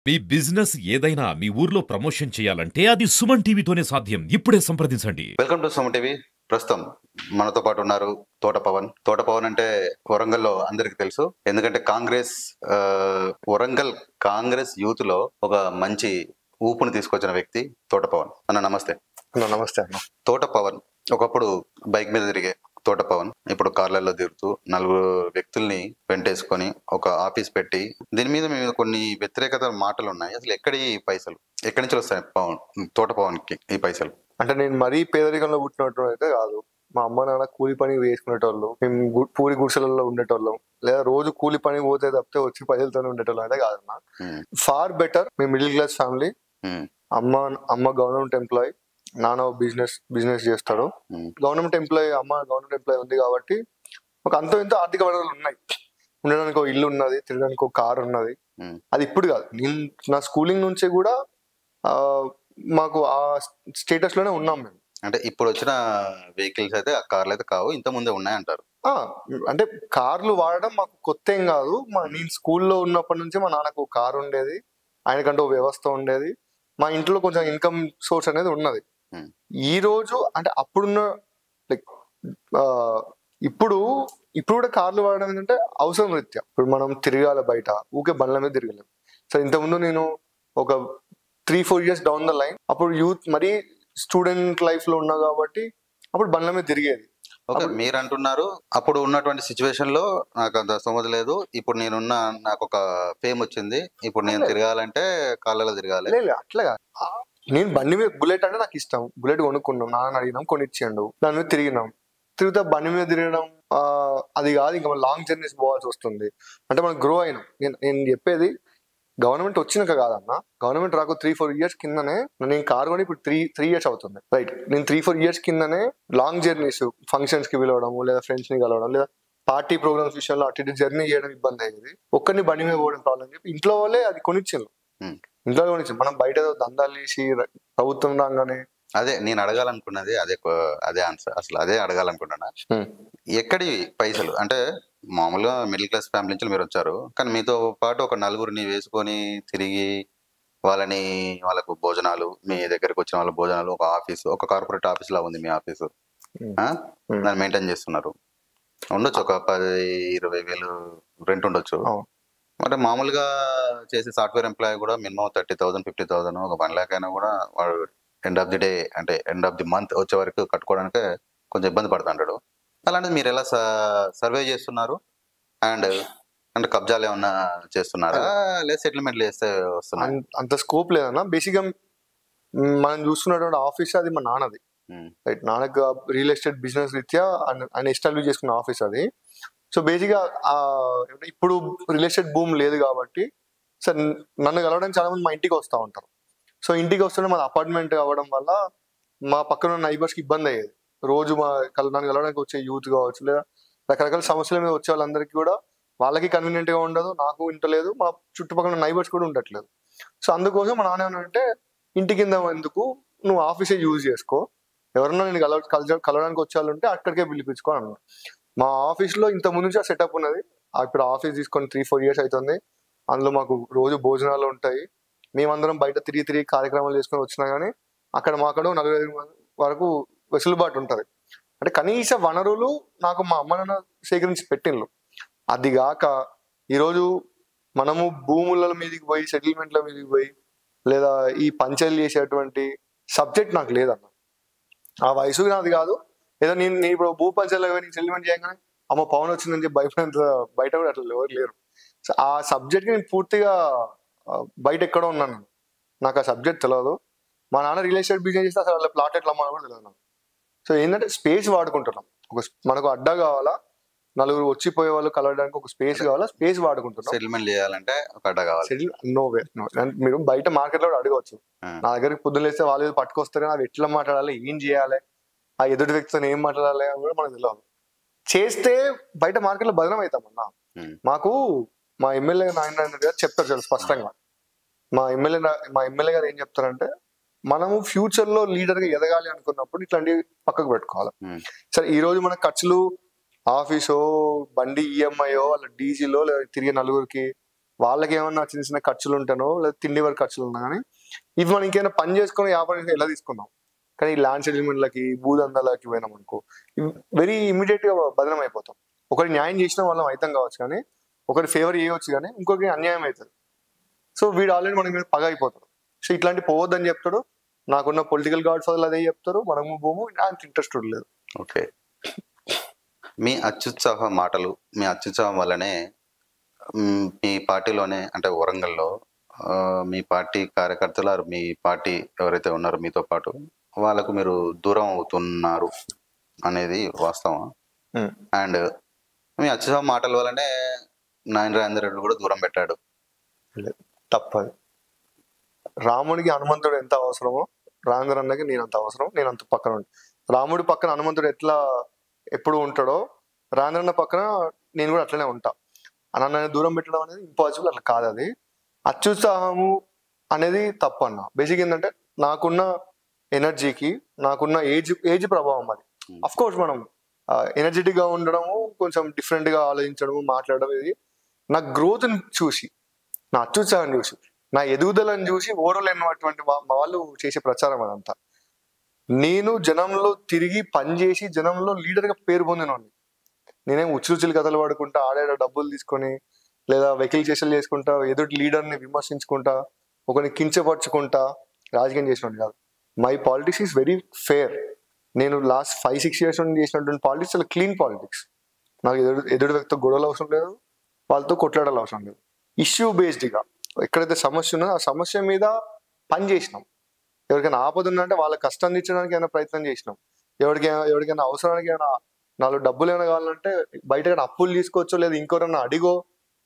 మీ business ఏదైనా మీ ఊర్లో promotion చేయాలంటే అది సుమన్ టీవీతోనే సాధ్యం. ఇప్పుడే సంప్రదించండి. Welcome to Suman TV. ప్రస్తుతం మనతో పాటు ఉన్నారు తోట పవన్. తోట పవన్ అంటే వరంగల్లో అందరికి తెలుసు. ఎందుకంటే వరంగల్ కాంగ్రెస్ యూత్ లో ఒక మంచి ఊపుని తీసుకొచ్చిన వ్యక్తి తోట పవన్. అన్న నమస్తే. నమస్తే అన్న. తోట పవన్ ఒకప్పుడు బైక్ మీద తిరిగే తోట పవన్ ఇప్పుడు కార్లలో తిరుగుతూ నలుగురు వ్యక్తుల్ని వెంటేసుకొని ఒక ఆఫీస్ పెట్టి దీని మీద మేము కొన్ని వ్యతిరేకత మాటలు ఉన్నాయి. అసలు ఎక్కడి పైసలు ఎక్కడి నుంచి వస్తాయి తోట పవన్ కి ఈ పైసలు? అంటే నేను మరీ పేదరికంలో పుట్టినట్టు అయితే కాదు. మా అమ్మ నాన్న కూలి పని వేసుకునేటోళ్ళు, మేము పూరి గుడిసెలలో ఉండేటోళ్ళం, లేదా రోజు కూలి పని పోతే తప్పితే వచ్చి పైసలతోనే ఉండేటోళ్ళం అయితే కాదన్న. Far better. మేము మిడిల్ క్లాస్ ఫ్యామిలీ. అమ్మ గవర్నమెంట్ ఎంప్లాయీ, నాన్న బిజినెస్ చేస్తాడు. గవర్నమెంట్ ఎంప్లాయీ ఉంది కాబట్టి ఒక అంత ఇంత ఆర్థిక వనరులు ఉన్నాయి. ఉండడానికి ఒక ఇల్లు ఉన్నది, తిరగడానికి ఒక కారు ఉన్నది. అది ఇప్పుడు కాదు, నేను నా స్కూలింగ్ నుంచి కూడా మాకు ఆ స్టేటస్ లోనే ఉన్నాం మేము. అంటే ఇప్పుడు వచ్చిన వెహికల్స్ అయితే ఆ కార్లు అయితే కావు, ఇంత ముందే ఉన్నాయంటారు. అంటే కార్లు వాడడం మాకు కొత్త ఏం కాదు. నేను స్కూల్లో ఉన్నప్పటి నుంచి మా నాన్నకు కారు ఉండేది, ఆయనకంటూ వ్యవస్థ ఉండేది. మా ఇంట్లో కొంచెం ఇన్కమ్ సోర్స్ అనేది ఉన్నది. ఈ రోజు అంటే అప్పుడున్న లైక్ ఇప్పుడు కూడా కార్లు వాడడం ఏంటంటే అవసరం రీత్యా. ఇప్పుడు మనం తిరగాలి బయట, ఊకే బండ్ల మీద తిరగలేము. సో ఇంతకుముందు నేను ఒక 3-4 years డౌన్ ద లైన్ అప్పుడు యూత్ మరీ స్టూడెంట్ లైఫ్ లో ఉన్నా కాబట్టి అప్పుడు బండ్ల మీద తిరిగేది. మీరు అంటున్నారు అప్పుడు ఉన్నటువంటి సిచ్యువేషన్ లో నాకు అంత సొమ్మది లేదు, ఇప్పుడు నాకు ఒక ఫేమ్ వచ్చింది, ఇప్పుడు నేను తిరగాలంటే కాళ్ళలో తిరగాలి. లేదు అట్లాగా. నేను బండి మీద బుల్లెట్ అంటే నాకు ఇష్టం. బుల్లెట్ కొనుక్కున్నాం, నాన్న అడిగినాం, కొనిచ్చాడు, దాని మీద తిరిగితే బండి మీద తిరగడం అది కాదు. ఇంకా మనం లాంగ్ జర్నీస్ పోవాల్సి వస్తుంది. అంటే మనం గ్రో అయినాం. నేను చెప్పేది గవర్నమెంట్ వచ్చినాక కాదన్న. గవర్నమెంట్ రాకు 3-4 years కిందనే నేను కార్ కొని ఇప్పుడు 3 years అవుతుంది. రైట్. నేను 3-4 years కిందనే లాంగ్ జర్నీస్, ఫంక్షన్స్ కి పిలవడం, లేదా ఫ్రెండ్స్ ని కలవడం, లేదా పార్టీ ప్రోగ్రామ్స్ విషయంలో అటు ఇటు జర్నీ చేయడం ఇబ్బంది అయ్యేది. ఒక్కరిని బండి మీద పోవడం ప్రాబ్లం చెప్పి ఇంట్లో వాళ్ళే అది కొనిచ్చారు. మనం బయట దందాలు చేసి ప్రభుత్వం రాగానే అదే నేను అడగాలనుకున్నది, అదే ఆన్సర్. అసలు అదే అడగాలనుకుంటున్నా. ఎక్కడి పైసలు అంటే మామూలుగా మిడిల్ క్లాస్ ఫ్యామిలీ నుంచి మీరు వచ్చారు, కానీ మీతో పాటు ఒక నలుగురిని వేసుకొని తిరిగి వాళ్ళకు భోజనాలు, మీ దగ్గరకు వచ్చిన వాళ్ళ భోజనాలు, ఒక ఆఫీసు, ఒక కార్పొరేట్ ఆఫీస్ లా ఉంది మీ ఆఫీసు, దాన్ని మెయింటైన్ చేస్తున్నారు. ఉండొచ్చు ఒక 10-20 వేలు రెంట్ ఉండొచ్చు. అంటే మామూలుగా చేసే సాఫ్ట్వేర్ ఎంప్లాయీ కూడా మినిమం 30,000 50,000 ఒక 1 lakh అయినా కూడా వాడు ఎండ్ ఆఫ్ ది డే అంటే ఎండ్ ఆఫ్ ది మంత్ వచ్చే వరకు కట్టుకోవడానికి కొంచెం ఇబ్బంది పడుతుంటాడు. అలాంటిది మీరు ఎలా సర్వే చేస్తున్నారు? అంటే కబ్జాలు ఏమన్నా చేస్తున్నారా, లేదా సెటిల్మెంట్లు చేస్తే వస్తున్నాయి? అంత స్కోప్ లేదన్నా. బేసిక్ గా మనం చూస్తున్నటువంటి ఆఫీస్ అది మా నాన్నది. రైట్. నాన్నకు రియల్ ఎస్టేట్ బిజినెస్ రీత్యా ఆయన ఎస్టాబ్లిష్ చేసుకున్న ఆఫీస్ అది. సో బేసిక్ గా ఇప్పుడు రియల్ ఎస్టేట్ భూమి లేదు కాబట్టి సార్ నన్ను కలవడానికి చాలా మంది మా ఇంటికి వస్తూ ఉంటారు. సో ఇంటికి వస్తుంటే మన అపార్ట్మెంట్ అవ్వడం వల్ల మా పక్కన ఉన్న నైబర్స్ కి ఇబ్బంది అయ్యేది. రోజు నన్ను కలవడానికి వచ్చే యూత్ కావచ్చు, లేదా రకరకాల సమస్యల మీద వచ్చే వాళ్ళందరికీ కూడా వాళ్ళకి కన్వీనియంట్ గా ఉండదు, నాకు ఇంటలేదు, మా చుట్టుపక్కల నైబర్స్ కూడా ఉండట్లేదు. సో అందుకోసం మా నాన్న ఏమంటే ఇంటి కింద ఎందుకు, నువ్వు ఆఫీసే యూజ్ చేసుకో, ఎవరన్నా నేను కలవడానికి వచ్చే వాళ్ళు ఉంటే అక్కడికే పిలిపించుకో అన్నాడు. మా ఆఫీస్ లో ఇంత ముందు నుంచి ఆ సెటప్ ఉన్నది. ఇప్పుడు ఆఫీస్ తీసుకొని 3-4 years అవుతుంది. అందులో మాకు రోజు భోజనాలు ఉంటాయి. మేమందరం బయట తిరిగి కార్యక్రమాలు చేసుకొని వచ్చినా కానీ అక్కడ మాకు 45 మంది వరకు వెసులుబాటు ఉంటుంది. అంటే కనీస వనరులు నాకు మా అమ్మ నాన్న సేకరించి పెట్టిండ్రు. అది కాక ఈరోజు మనము భూముల మీదకి పోయి, సెటిల్మెంట్ల మీదకి పోయి, లేదా ఈ పంచాయతీలు చేసేటువంటి సబ్జెక్ట్ నాకు లేదన్న. ఆ వయసు నాది కాదు. ఏదో నేను ఇప్పుడు భూ పంచాయతీలో సెటిల్మెంట్ చేయగానే అమ్మ పవన్ వచ్చిందని చెప్పి భయపడేంత బయట కూడా అట్లా ఎవరు లేరు. సో ఆ సబ్జెక్ట్ కి నేను పూర్తిగా బయట ఎక్కడో ఉన్నాను. నాకు ఆ సబ్జెక్ట్ తెలియదు. మా నాన్న రియల్ ఎస్టేట్ బిజినెస్ చేస్తే అసలు వాళ్ళ ప్లాట్ ఎట్లా అమ్మాలో కూడా తెలియదు నాకు. సో ఏంటంటే స్పేస్ వాడుకుంటున్నాం. మనకు అడ్డా కావాలా, నలుగురు వచ్చిపోయే వాళ్ళు కలవడానికి ఒక స్పేస్ కావాలా, స్పేస్ వాడుకుంటున్నాం. సెటిల్మెంట్ చేయాలంటే ఒక అడ్డా కావాలి. No way. మీరు బయట మార్కెట్ లో అడగవచ్చు. నా దగ్గరికి పొద్దున్న లేస్తే వాళ్ళు పట్టుకొస్తారు, అవి ఎట్లా మాట్లాడాలి, ఏం చేయాలి, ఆ ఎదుటి వ్యక్తితో ఏం మాట్లాడాలి అని కూడా మనకు తెలియదు. చేస్తే బయట మార్కెట్ లో బదనం అవుతామన్నా. మాకు మా ఎమ్మెల్యే నారాయణ గారు చెప్తారు చాలా స్పష్టంగా. మా ఎమ్మెల్యే గారు ఏం చెప్తారంటే, మనము ఫ్యూచర్ లో లీడర్ గా ఎదగాలి అనుకున్నప్పుడు ఇట్లాంటివి పక్కకు పెట్టుకోవాలి. సరే ఈ రోజు మన ఖర్చులు ఆఫీసో, బండి ఈఎంఐయో, అలా డీజీలో, లేదా తిరిగి నలుగురికి వాళ్ళకి ఏమన్నా చిన్న చిన్న ఖర్చులు ఉంటానో లేదా తిండి వరకు ఖర్చులు ఉన్నా కానీ ఇవి మనం ఇంకేమైనా పని చేసుకుని వ్యాపారం ఎలా తీసుకుందాం. కానీ ఈ ల్యాండ్ సెటిల్మెంట్లకి భూదందాలకి పోయినాం అనుకో వెరీ ఇమీడియట్ గా బదనం అయిపోతాం. ఒకటి న్యాయం చేసిన వాళ్ళం అవుతాం కావచ్చు కానీ ఒకటి ఫేవర్ చేయవచ్చు కానీ ఇంకొకటి అన్యాయం అవుతుంది. సో వీడు ఆల్రెడీ మనకి మీద పగ అయిపోతాడు. సో ఇట్లాంటి పోవద్దని చెప్తాడు. నాకున్న పొలిటికల్ గాడ్ ఫాదర్లు అదే చెప్తారు. మనము పోము, అంత ఇంట్రెస్ట్ లేదు. ఓకే, మీ అత్యుత్సాహ మాటలు, మీ అత్యుత్సాహం వల్లనే మీ పార్టీలోనే అంటే వరంగల్లో మీ పార్టీ కార్యకర్తలు మీ పార్టీ ఎవరైతే ఉన్నారో మీతో పాటు వాళ్ళకు మీరు దూరం అవుతున్నారు అనేది వాస్తవం. అండ్ మీ అత్యుత్సాహ మాటల వల్లనే నాయన రాజేందర్ రెడ్డి కూడా దూరం పెట్టాడు. తప్పదు. రాముడికి హనుమంతుడు ఎంత అవసరమో రాజేంద్ర అన్నకి నేను అంత అవసరం. నేను అంత పక్కన ఉంటాను. రాముడి పక్కన హనుమంతుడు ఎట్లా ఎప్పుడు ఉంటాడో రాజేంద్ర పక్కన నేను కూడా అట్లనే ఉంటా. నన్ను దూరం పెట్టడం అనేది ఇంపాసిబుల్. అట్లా కాదు. అది అత్యుత్సాహము అనేది తప్పు అన్న. బేసిక్ ఏంటంటే నాకున్న ఎనర్జీకి నాకున్న ఏజ్ ప్రభావం అది. అఫ్ కోర్స్ మనం ఎనర్జెటిక్ గా ఉండడము, కొంచెం డిఫరెంట్ గా ఆలోచించడము, మాట్లాడడం, ఇది నా గ్రోత్ చూసి, నా అత్యుత్సాహం చూసి, నా ఎదుగుదలను చూసి ఓడలేనటువంటి మా వాళ్ళు చేసే ప్రచారం అదంతా. నేను జనంలో తిరిగి పనిచేసి జనంలో లీడర్గా పేరు పొందినోడిని. నేనేం ఉచ్చురుచులు కథలు పడుకుంటా ఆడేడ డబ్బులు తీసుకొని లేదా వెకిల్ చేసలు చేసుకుంటా ఎదుటి లీడర్ని విమర్శించుకుంటా ఒకరిని కించపరుచుకుంటా రాజకీయం చేసినోడు కాదు. My politics is very fair. నేను లాస్ట్ 5-6 years నుండి చేసినటువంటి పాలిటిక్స్ చాలా క్లీన్ పాలిటిక్స్. నాకు ఎదుటి వ్యక్తితో గొడవలు అవసరం లేదు, వాళ్ళతో కొట్లాడాలి అవసరం లేదు. ఇష్యూ బేస్డ్గా ఎక్కడైతే సమస్య ఉన్నదో ఆ సమస్య మీద పని చేసినాం. ఎవరికైనా ఆపద ఉందంటే వాళ్ళ కష్టం తీర్చడానికి ఏమైనా ప్రయత్నం చేసినాం. ఎవరికైనా అవసరానికి ఏమైనా 4 డబ్బులు ఏమైనా కావాలంటే బయట అప్పులు తీసుకోవచ్చో లేదా ఇంకెవరన్నా అడిగో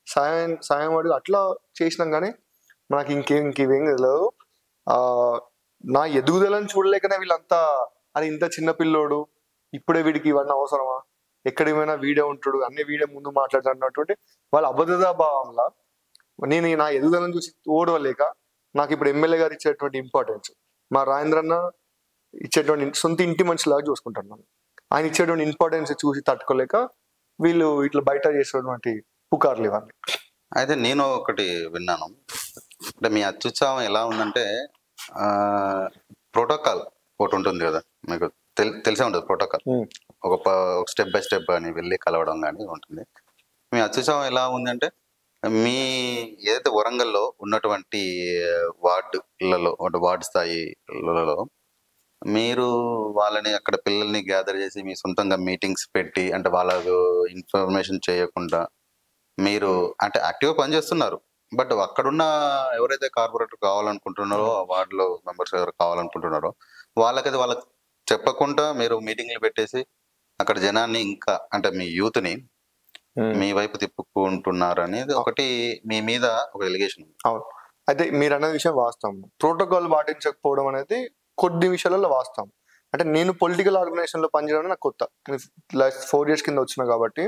సాయం అడిగో అట్లా చేసినాం. కానీ నాకు ఇంకేం తెలియదు. నా ఎదుగుదలను చూడలేకనే వీళ్ళంతా అది ఇంత చిన్న పిల్లోడు ఇప్పుడే వీడికి ఇవన్నీ అవసరమా, ఎక్కడేమైనా వీడే ఉంటాడు, అన్ని వీడే ముందు మాట్లాడుతున్నటువంటి వాళ్ళ అబద్ధతా భావంలా నేను నా ఎదుగుదలను చూసి ఓడవలేక నాకు ఇప్పుడు ఎమ్మెల్యే గారు ఇచ్చేటువంటి ఇంపార్టెన్స్, మా రాజేంద్ర అన్న ఇచ్చేటువంటి సొంత ఇంటి మనిషిలాగా చూసుకుంటున్నాను. ఆయన ఇచ్చేటువంటి ఇంపార్టెన్స్ చూసి తట్టుకోలేక వీళ్ళు ఇట్లా బయట చేసేటువంటి పుకార్లు ఇవన్నీ. అయితే నేను ఒకటి విన్నాను, అంటే మీ అత్యుత్సాహం ఎలా ఉందంటే ప్రోటోకాల్ ఒకటి ఉంటుంది కదా, మీకు తెలిసే ఉంటుంది ప్రోటోకాల్. ఒక స్టెప్ బై స్టెప్ అని వెళ్ళి కలవడం కానీ ఉంటుంది. మీ అత్యుత్సాహం ఎలా ఉందంటే మీ ఏదైతే వరంగల్లో ఉన్నటువంటి వార్డులలో వార్డు స్థాయిలలో మీరు వాళ్ళని అక్కడ పిల్లల్ని గ్యాదర్ చేసి మీ సొంతంగా మీటింగ్స్ పెట్టి, అంటే వాళ్ళకు ఇన్ఫర్మేషన్ చేయకుండా మీరు అంటే యాక్టివ్గా పనిచేస్తున్నారు. బట్ అక్కడున్న ఎవరైతే కార్పొరేటర్ కావాలనుకుంటున్నారో, ఆ వార్డులో మెంబర్స్ ఎవరు కావాలనుకుంటున్నారో వాళ్ళకైతే వాళ్ళకి చెప్పకుండా మీరు మీటింగ్లు పెట్టేసి అక్కడ జనాన్ని ఇంకా అంటే మీ యూత్ని మీ వైపు తిప్పుకుంటున్నారు అనేది ఒకటి మీ మీద ఒక ఎలిగేషన్. అవును. అయితే మీరు అన్న విషయం వాస్తవం. ప్రోటోకాల్ పాటించకపోవడం అనేది కొద్ది విషయాలలో వాస్తవం. అంటే నేను పొలిటికల్ ఆర్గనైజేషన్ లో పనిచేయడం నాకు కొత్త, లాస్ట్ 4 years కింద వచ్చిన కాబట్టి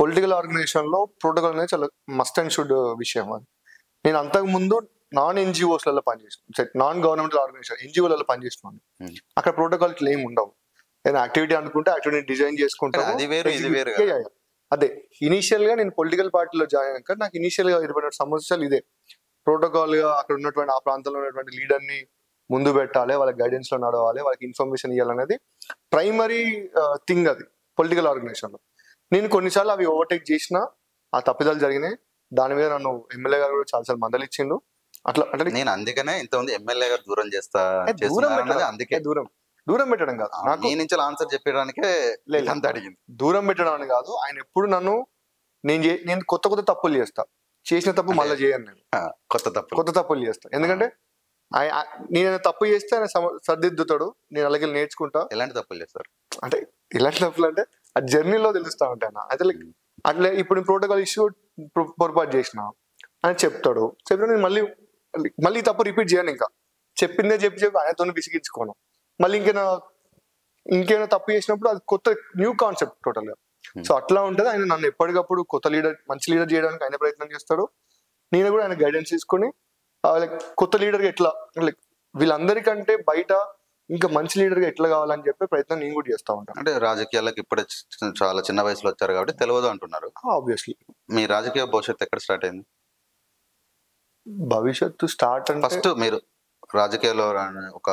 పొలిటికల్ ఆర్గనైజేషన్ లో ప్రోటోకాల్ అనేది చాలా మస్ట్ అండ్ షుడ్ విషయం. అది నేను అంతకు ముందు నాన్ ఎన్జిఓస్లలో పనిచేస్తున్నాను, నాన్ గవర్నమెంటల్ ఆర్గనైజేషన్ ఎన్జిఓలలో పనిచేస్తున్నాను. అక్కడ ప్రోటోకాల్ ఏమి ఉండవు. ఏదైనా యాక్టివిటీ అనుకుంటే యాక్టివిటీ డిజైన్ చేసుకుంటాను. అదే ఇనీషియల్ గా నేను పొలిటికల్ పార్టీలో జాయిన్ అయ్యాక నాకు ఇనీషియల్ గా ఏర్పడిన సమస్యలు ఇదే. ప్రోటోకాల్ గా అక్కడ ఉన్నటువంటి ఆ ప్రాంతంలో ఉన్నటువంటి లీడర్ ని ముందు పెట్టాలి, వాళ్ళకి గైడెన్స్ లో నడవాలి, వాళ్ళకి ఇన్ఫర్మేషన్ ఇవ్వాలనేది ప్రైమరీ థింగ్ అది పొలిటికల్ ఆర్గనైజేషన్ లో. నేను కొన్నిసార్లు అవి ఓవర్టేక్ చేసిన ఆ తప్పిదాలు జరిగినాయి. దాని మీద నన్ను ఎమ్మెల్యే గారు కూడా చాలాసార్లు మందలు ఇచ్చిండు. అట్లా అంటే నేను అందుకనే ఇంతమంది ఎమ్మెల్యే గారు దూరం చేస్తా అందుకే దూరం పెట్టడం కాదు, నాకు నుంచి ఆన్సర్ చెప్పడానికే అంత అడిగింది. దూరం పెట్టడం అని కాదు, ఆయన ఎప్పుడు నన్ను నేను కొత్త తప్పులు చేస్తా, చేసిన తప్పు మళ్ళీ చేయను. నేను కొత్త తప్పులు చేస్తా. ఎందుకంటే నేను తప్పు చేస్తే ఆయన సర్దిద్దుతాడు, నేను అలాగే నేర్చుకుంటా. ఎలాంటి తప్పులు చేస్తారు అంటే ఎలాంటి తప్పులు అంటే ఆ జర్నీలో తెలుస్తా ఉంటాయి. అయితే లైక్ అట్లా ఇప్పుడు ప్రోటోకాల్ ఇష్యూ పొరపాటు చేసిన అని చెప్తాడు. చెప్తే నేను మళ్ళీ తప్పు రిపీట్ చేయను. ఇంకా చెప్పిందే చెప్పి ఆయనతో విసిగించుకోను. మళ్ళీ ఇంకేమైనా తప్పు చేసినప్పుడు అది కొత్త న్యూ కాన్సెప్ట్ టోటల్ గా. సో అట్లా ఉంటుంది. ఆయన నన్ను ఎప్పటికప్పుడు కొత్త లీడర్, మంచి లీడర్ చేయడానికి ఆయన ప్రయత్నం చేస్తాడు. నేను కూడా ఆయన గైడెన్స్ తీసుకొని లైక్ కొత్త లీడర్గా ఎట్లా లైక్ వీళ్ళందరికంటే బయట ఇంకా మంచి లీడర్గా ఎట్లా కావాలని చెప్పే ప్రయత్నం నేను కూడా చేస్తూ ఉంటాను. అంటే రాజకీయాలకు ఇప్పుడే చాలా చిన్న వయసులో వచ్చారు కాబట్టి తెలియదు అంటున్నారు. ఆబ్వియస్లీ మీ రాజకీయ భవిష్యత్తు ఎక్కడ స్టార్ట్ అయింది? భవిష్యత్తు స్టార్ట్ అంటే ఫస్ట్ మీరు రాజకీయాల్లో ఒక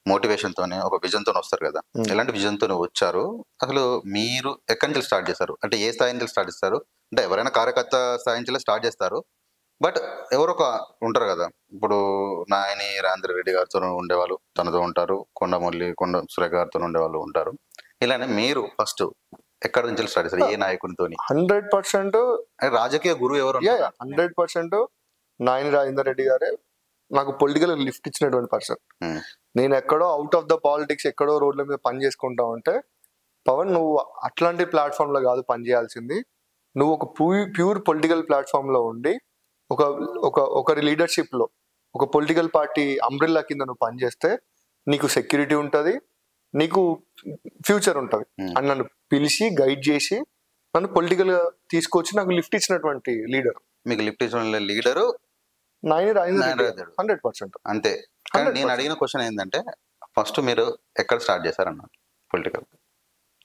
మోటివేషన్ తోనే ఒక విజన్ తోనే వస్తారు కదా, ఎలాంటి విజన్ తోనే వచ్చారు? అసలు మీరు ఎక్కడి నుంచి స్టార్ట్ చేస్తారు? అంటే ఏ స్థాయి నుంచి స్టార్ట్ చేస్తారు? అంటే ఎవరైనా కార్యకర్త స్థాయి నుంచి స్టార్ట్ చేస్తారు, బట్ ఎవరో ఒక ఉంటారు కదా, ఇప్పుడు నాయని రాజేంద్ర రెడ్డి గారితో ఉండేవాళ్ళు తనతో ఉంటారు, కొండ సురేఖ గారితో ఉండేవాళ్ళు ఉంటారు. ఇలానే మీరు ఫస్ట్ ఎక్కడి నుంచి స్టార్ట్ చేస్తారు? ఏ నాయకునితో? 100% రాజకీయ గురువు ఎవరు? 100% నాయని రాజేందర్ రెడ్డి గారే నాకు పొలిటికల్ లిఫ్ట్ ఇచ్చినటువంటి పర్సన్. నేను ఎక్కడో అవుట్ ఆఫ్ ద పాలిటిక్స్, ఎక్కడో రోడ్ల మీద పని చేసుకుంటా ఉంటే, పవన్ నువ్వు అట్లాంటి ప్లాట్ఫామ్ లో కాదు పని చేయాల్సింది, నువ్వు ఒక ప్యూర్ పొలిటికల్ ప్లాట్ఫామ్ లో ఉండి ఒకరి లీడర్షిప్ లో ఒక పొలిటికల్ పార్టీ అంబ్రెల్లా కింద నువ్వు పనిచేస్తే నీకు సెక్యూరిటీ ఉంటుంది, నీకు ఫ్యూచర్ ఉంటుంది అని నన్ను పిలిచి గైడ్ చేసి నన్ను పొలిటికల్ గా తీసుకొచ్చి నాకు లిఫ్ట్ ఇచ్చినటువంటి లీడర్. మీకు లిఫ్ట్ ఇచ్చిన లీడరు నాయని రాజేందర్ 100%. అంతే. కానీ నేను అడిగిన క్వశ్చన్ ఏంటంటే, ఫస్ట్ మీరు ఎక్కడ స్టార్ట్ చేశారన్నారు పొలిటికల్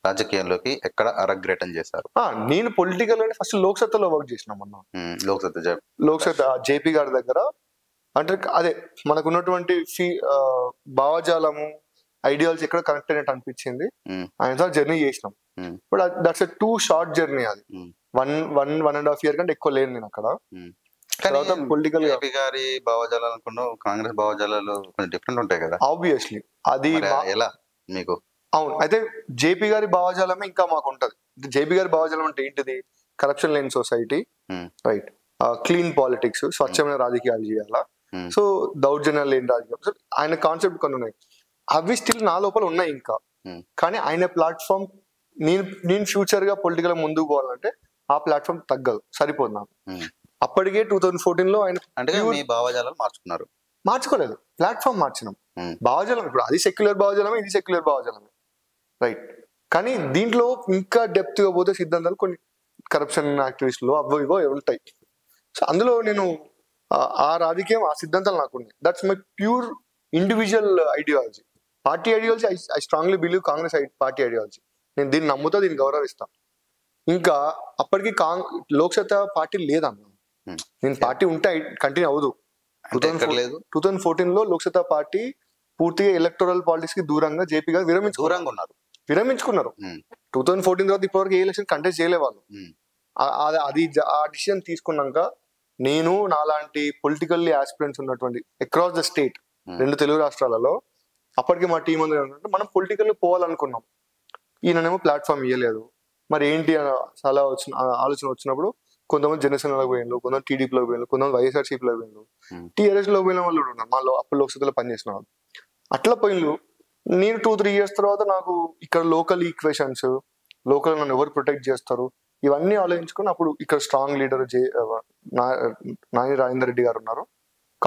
రాజకీయంలోకి? ఎక్కడ అరగ్రేటం చేశారు? నేను పొలిటికల్ అంటే ఫస్ట్ లోక్సత్తలో వర్క్ చేసిన మొన్న. లోక్సత్తా జేపీ గారి దగ్గర. అంటే అదే మనకు ఉన్నటువంటి భావజాలము, ఐడియాలజీ ఎక్కడ కనెక్ట్ అయినట్టు అనిపించింది. ఆయన జర్నీ చేసినాం. But that's a two short journey. అది 1.5 year కంటే ఎక్కువ లేను నేను అక్కడ. పొలిటికల్ గారి భావజాలాలు అనుకున్నావు, కాంగ్రెస్ భావజాలాలు కొంచెం డిఫరెంట్ ఉంటాయి కదా. ఆబ్వియస్లీ అది ఎలా మీకు? అవును. అయితే జేపీ గారి భావజాలమే ఇంకా మాకు ఉంటది. జేపీ గారి భావజాలం అంటే ఏంటిది? కరప్షన్ లేని సొసైటీ, రైట్, క్లీన్ పాలిటిక్స్, స్వచ్ఛమైన రాజకీయాలు చేయాలా, సో దౌర్జన్యాలు లేని రాజకీయాలు. సో ఆయన కాన్సెప్ట్ కొన్ని ఉన్నాయి, అవి స్టిల్ నా లోపల ఉన్నాయి ఇంకా. కానీ ఆయన ప్లాట్ఫామ్ నేను ఫ్యూచర్ గా పొలిటికల్ ముందుకు పోవాలంటే ఆ ప్లాట్ఫామ్ తగ్గదు, సరిపోదు నాకు. అప్పటికే 2014 లో ఆయన అంటే మీ భావజాలాలు మార్చుకోలేదు, ప్లాట్ఫామ్ మార్చినాం. భావజాలం ఇప్పుడు అది సెక్యులర్ భావజాలమే, ఇది సెక్యులర్ భావజాలమే, రైట్. కానీ దీంట్లో ఇంకా డెప్త్ గా పోతే సిద్ధాంతాలు కొన్ని కరప్షన్ యాక్టివిస్టులు అవో ఇవో ఉంటాయి. సో అందులో నేను ఆ రాజకీయం, ఆ సిద్ధాంతాలు నాకు ఉన్నాయి. That's my pure individual ideology. Party ideology I strongly believe Congress party ideology. నేను దీన్ని నమ్ముతా, దీన్ని గౌరవిస్తా. ఇంకా అప్పటికి లోక్సత్తా పార్టీ లేదన్న. నేను పార్టీ ఉంటే కంటిన్యూ అవ్వదు. 2014 లో లోక్సత్తా పార్టీ పూర్తిగా ఎలక్టోరల్ పాలిటిక్స్ కి దూరంగా జేపీ గారు విరమించుకున్నారు. 2014 తర్వాత ఇప్పటివరకు ఏ ఎలక్షన్ కంటెస్ట్ చేయలే వాళ్ళు. అది ఆ డిసిజన్ తీసుకున్నాక నేను నాలాంటి పొలిటికల్లీ ఆస్పిరెంట్స్ ఉన్నటువంటి అక్రాస్ ద స్టేట్, 2 తెలుగు రాష్ట్రాలలో అప్పటికి మా టీం అందరూ మనం పొలిటికల్ పోవాలనుకున్నాం. ఈయననేమో ప్లాట్ఫామ్ ఇవ్వలేదు. మరి ఏంటి చాలా ఆలోచన వచ్చినప్పుడు కొంతమంది జనసేనలోకి పోయినారు, కొంతమంది టీడీపీలోకి పోయినారు, కొంతమంది వైఎస్ఆర్సీపీలోకి పోయినారు, టీఆర్ఎస్ లోకి పోయిన వాళ్ళు ఉన్నారు. మాలో అప్పుడు లోక్సభలో పనిచేసిన వాళ్ళు అట్లా పోయినరు. నేను 2-3 years తర్వాత నాకు ఇక్కడ లోకల్ ఈక్వేషన్స్, లోకల్ నన్ను ఎవరు ప్రొటెక్ట్ చేస్తారు, ఇవన్నీ ఆలోచించుకుని అప్పుడు ఇక్కడ స్ట్రాంగ్ లీడర్ నాయని రాజేందర్ రెడ్డి గారు ఉన్నారు,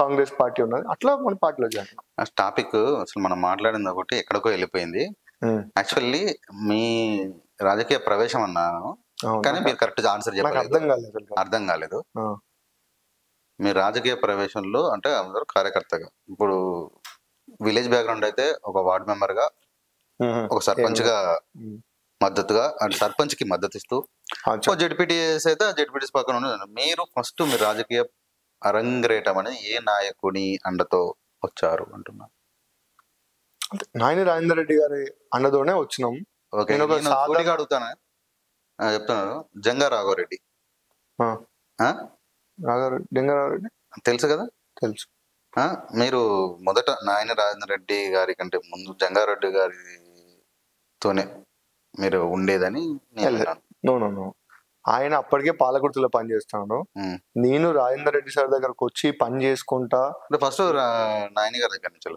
కాంగ్రెస్ పార్టీ ఉన్నది, అట్లా మన పార్టీలో జాయిన్. ఆ టాపిక్ అసలు మనం మాట్లాడింది ఒకటి ఎక్కడికో వెళ్ళిపోయింది. యాక్చువల్లీ మీ రాజకీయ ప్రవేశం అన్నాను, కానీ మీరు కరెక్ట్ ఆన్సర్ చెప్పలేదు, అర్థం కాలేదు. మీ రాజకీయ ప్రవేశంలో అంటే అందరూ కార్యకర్తగా, ఇప్పుడు విలేజ్ బ్యాక్గ్రౌండ్ అయితే ఒక వార్డ్ మెంబర్ గా, ఒక సర్పంచ్ గా మద్దతుగా, అంటే సర్పంచ్ కి మద్దతు ఇస్తూ, జెడ్పీటీఎస్ అయితే జెడ్పీటీఎస్ పక్కన ఉన్నది. మీరు ఫస్ట్ మీ రాజకీయ అరంగేటం అనేది ఏ నాయకుని అండతో వచ్చారు అంటున్నా? నాయని రాజేందర్ రెడ్డి గారి అండతోనే వచ్చినాం. అడుగుతాను, చెప్తున్నాను. జంగా రాఘవరెడ్డి తెలుసు కదా? తెలుసు. మీరు మొదట నాయని రాజేందర్ రెడ్డి గారి కంటే ముందు జంగారెడ్డి గారితోనే మీరు ఉండేదని ఆయన అప్పటికే పాలకుర్తిలో పని చేస్తున్నాడు. నేను రాజేందర్ రెడ్డి సార్ దగ్గరకు వచ్చి పని చేసుకుంటా. ఫస్ట్ నాయని గారి దగ్గర నుంచి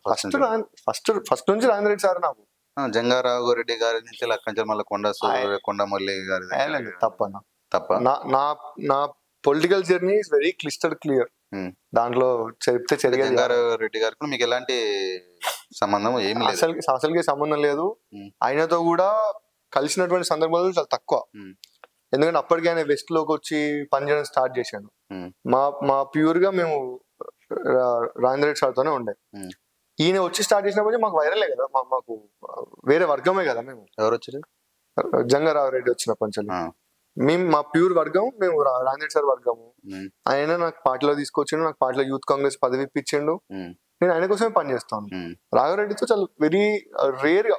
ఫస్ట్ నుంచి రాజేందర్ రెడ్డి సార్ నాకు జంగారాఘవరెడ్డి గారి నుంచి అక్కడి మళ్ళీ కొండమల్లి గారి తప్ప నా political journey is very clear. దాంట్లో చెప్తే జంగారెడ్డి గారికి మీకు ఎలాంటి సంబంధం ఏమి లేదు, అసలుకే సంబంధం లేదు. ఆయనతో కూడా కలిసినటువంటి సందర్భాలు చాలా తక్కువ. ఎందుకంటే అప్పటికే ఆయన వెస్ట్ లోకి వచ్చి పనిచేయడం స్టార్ట్ చేశాను. మా ప్యూర్ గా మేము రాజేందర్ రెడ్డి సార్తోనే ఉండే. ఈయన వచ్చి స్టార్ట్ చేసినప్పుడు మాకు వైరలే కదా, మాకు వేరే వర్గమే కదా. మేము ఎవరు వచ్చారు? జంగారావు రెడ్డి వచ్చిన పంచాలి మేము మా ప్యూర్ వర్గం, మేము రాంజరెడ్డి సార్ వర్గము. ఆయన నాకు పార్టీలో తీసుకొచ్చిండు, నాకు పార్టీలో యూత్ కాంగ్రెస్ పదవి ఇప్పించిండు, నేను ఆయన కోసమే పనిచేస్తాను. రాఘవరెడ్డితో చాలా వెరీ రేర్,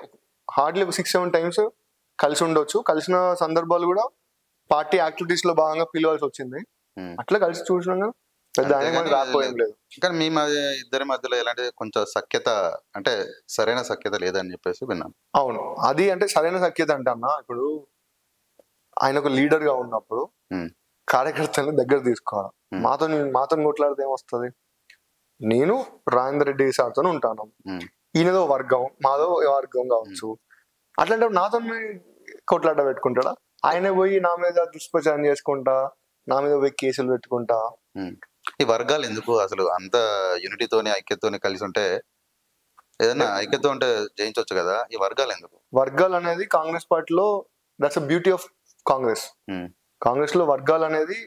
హార్డ్లీ 6-7 టైమ్స్ కలిసి ఉండొచ్చు. కలిసిన సందర్భాలు కూడా పార్టీ యాక్టివిటీస్ లో భాగంగా పిలవాల్సి వచ్చింది. అట్లా కలిసి చూసినాం, పెద్ద ఆయన రాకపోయేం లేదు. కానీ మీ ఇద్దరి మధ్యలో ఎలాంటి కొంచెం సఖ్యత, అంటే సరైన సఖ్యత లేదని చెప్పేసి విన్నాను. అవును, అది అంటే సరైన సఖ్యత అంటే అన్న, ఇప్పుడు ఆయన ఒక లీడర్ గా ఉన్నప్పుడు కార్యకర్తలను దగ్గర తీసుకోవాలి. మాతో కొట్లాడితే ఏమొస్తుంది? నేను రాజేందర్ రెడ్డి సార్తో ఉంటాను, ఈయనదో వర్గం, మాదో వర్గం కావచ్చు. అట్లాంటప్పుడు నాతో కొట్లాట పెట్టుకుంటాడా? ఆయన పోయి నా మీద దుష్ప్రచారం చేసుకుంటా, నా మీద పోయి కేసులు పెట్టుకుంటా. ఈ వర్గాలు ఎందుకు అసలు? అంత యూనిటీతోని ఐక్యతతోని కలిసి ఉంటే, ఏదైనా ఐక్యత ఉంటే జయించవచ్చు కదా, ఈ వర్గాలు ఎందుకు? వర్గాలు అనేది కాంగ్రెస్ పార్టీలో that's beauty of Congress. Congress లో వర్గాలు అనేది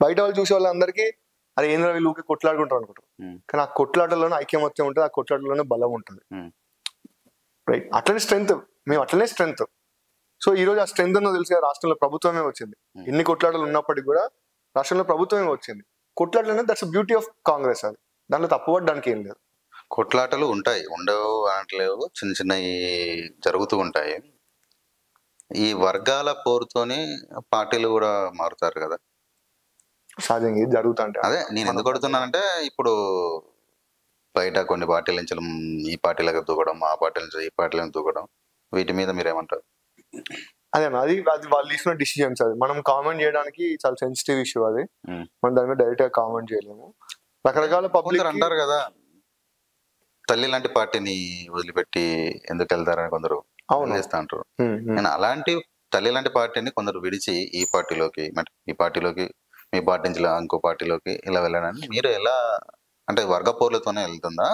బయట వాళ్ళు చూసే వాళ్ళందరికీ అది ఏంద్ర వీళ్ళు కొట్లాడుకుంటారు అనుకుంటారు, కానీ ఆ కొట్లాటలోనే ఐక్యమత్యం ఉంటుంది, ఆ కొట్లాటలోనే బలం ఉంటుంది. రైట్, అట్లనే స్ట్రెంగ్త్, మేము అట్లనే స్ట్రెంగ్త్. సో ఈ రోజు ఆ స్ట్రెంగ్త్ అన్నో తెలిసి రాష్ట్రంలో ప్రభుత్వమే వచ్చింది. ఎన్ని కొట్లాటలు ఉన్నప్పటికీ కూడా రాష్ట్రంలో ప్రభుత్వమే వచ్చింది. కొట్లాటలు అనేది దట్స్ బ్యూటీ ఆఫ్ కాంగ్రెస్. అది దాంట్లో తప్పుపడడానికి ఏం లేదు. కొట్లాటలు ఉంటాయి, ఉండవు అనట్లేవు, చిన్న చిన్నవి జరుగుతూ ఉంటాయి. ఈ వర్గాల పోరుతోని పార్టీలు కూడా మారుతారు కదా, సహజంగా ఇది జరుగుతా అంటే. అదే నేను ఎందుకు అడుగుతున్నానంటే, ఇప్పుడు బయట కొన్ని పార్టీల నుంచి ఈ పార్టీలకు దూకడం, ఆ పార్టీల నుంచి ఈ పార్టీలను దూకడం, వీటి మీద మీరేమంటారు? అదే అది వాళ్ళు తీసుకున్న డిసిజన్స్. అది మనం కామెంట్ చేయడానికి చాలా సెన్సిటివ్ ఇష్యూ. అది మనం దాని మీద డైరెక్ట్ గా కామెంట్ చేయలేము. రకరకాల పబ్లిక్ అంటారు కదా, తల్లి లాంటి పార్టీని వదిలిపెట్టి ఎందుకు వెళ్తారని కొందరు చేస్తా అంటారు. నేను అలాంటి తల్లి లాంటి పార్టీని కొందరు విడిచి ఈ పార్టీలోకి మీ పార్టీ నుంచి ఇంకో పార్టీలోకి ఇలా వెళ్ళడానికి మీరు ఎలా, అంటే వర్గ పోర్లతోనే వెళ్తుందా?